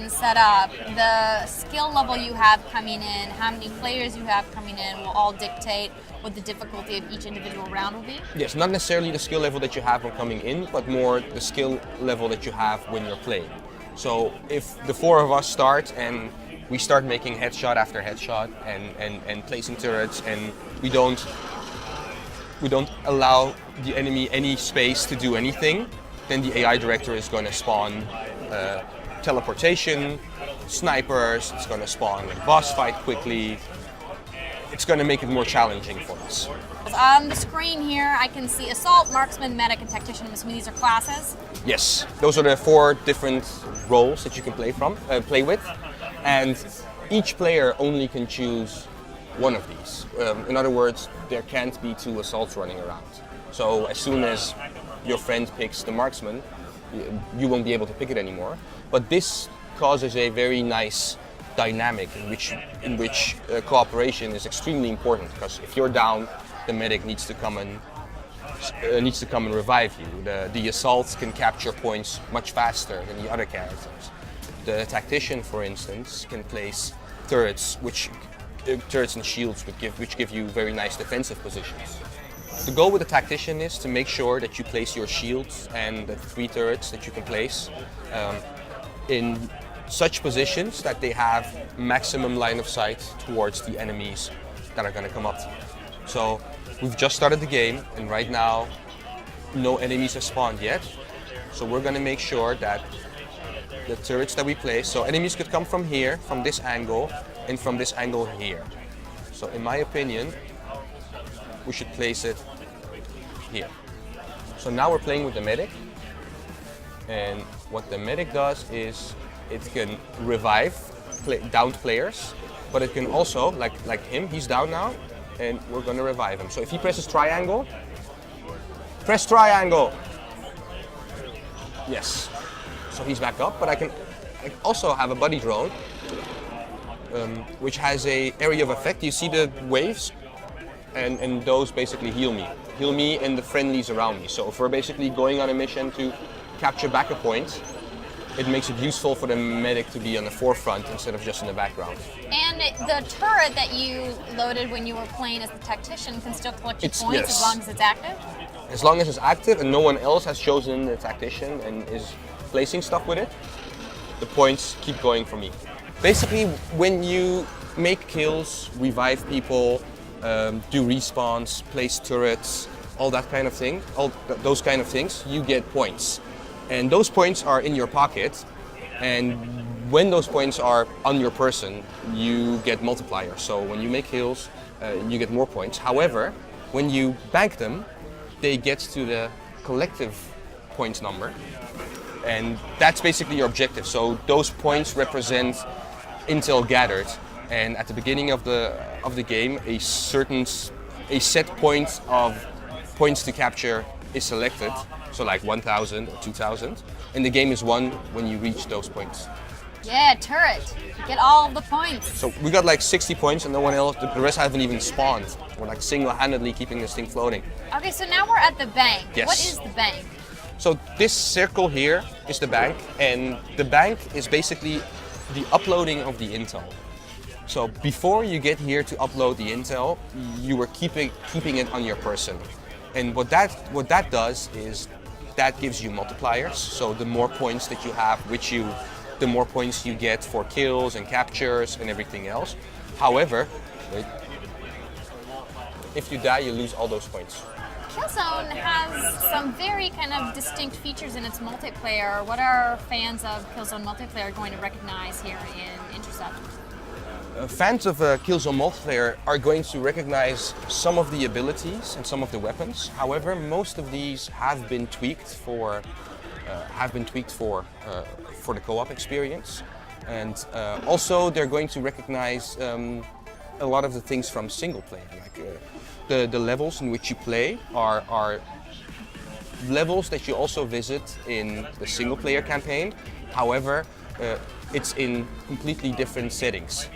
is set up, the skill level you have coming in, how many players you have coming in will all dictate what the difficulty of each individual round will be? Yes, not necessarily the skill level that you have when coming in, but more the skill level that you have when you're playing. So if the four of us start and we start making headshot after headshot and placing turrets, and we don't allow the enemy any space to do anything, then the AI director is going to spawn teleportation, snipers, it's going to spawn a boss fight quickly. It's going to make it more challenging for us. On the screen here, I can see Assault, Marksman, Medic, and Tactician. I'm assuming these are classes? Yes, those are the 4 different roles that you can play with, and each player only can choose one of these. In other words, there can't be 2 Assaults running around. So as soon as your friend picks the Marksman, you won't be able to pick it anymore. But this causes a very nice dynamic in which cooperation is extremely important, because if you're down, the medic needs to come and revive you. The assaults can capture points much faster than the other characters. The tactician, for instance, can place turrets, turrets and shields which give you very nice defensive positions. The goal with the tactician is to make sure that you place your shields and the 3 turrets that you can place in such positions that they have maximum line of sight towards the enemies that are going to come up to you. So we've just started the game, and right now no enemies have spawned yet. So we're going to make sure that the turrets that we place, so enemies could come from here, from this angle, and from this angle here. So in my opinion, we should place it here. So now we're playing with the medic, and what the medic does is it can revive downed players, but it can also, like him, he's down now, and we're gonna revive him. So if he presses triangle, press triangle. Yes. So he's back up, but I also have a buddy drone, which has a area of effect. You see the waves, and those basically heal me and the friendlies around me. So if we're basically going on a mission to capture backup points, it makes it useful for the medic to be on the forefront instead of just in the background. And the turret that you loaded when you were playing as the tactician can still collect your points, yes, as long as it's active? As long as it's active and no one else has chosen the tactician and is placing stuff with it, the points keep going for me. Basically, when you make kills, revive people, do respawns, place turrets, all that kind of thing, those kind of things, you get points. And those points are in your pocket, and when those points are on your person, you get multipliers. So when you make kills, you get more points. However, when you bank them, they get to the collective points number, and that's basically your objective. So those points represent intel gathered, and at the beginning of the game, a set point of points to capture is selected. So like 1,000 or 2,000, and the game is won when you reach those points. Yeah, turret. Get all of the points. So we got like 60 points and no one else, the rest haven't even spawned. We're like single-handedly keeping this thing floating. Okay, so now we're at the bank. Yes. What is the bank? So this circle here is the bank, and the bank is basically the uploading of the intel. So before you get here to upload the intel, you were keeping it on your person. And what that does is that gives you multipliers. So the more points that you have with you, the more points you get for kills and captures and everything else. However, if you die, you lose all those points. Killzone has some very kind of distinct features in its multiplayer. What are fans of Killzone multiplayer going to recognize here in Intercept? Fans of Killzone multiplayer are going to recognize some of the abilities and some of the weapons. However, most of these have been tweaked for the co-op experience, and also they're going to recognize a lot of the things from single player. Like the levels in which you play are levels that you also visit in the single player campaign. However, it's in completely different settings.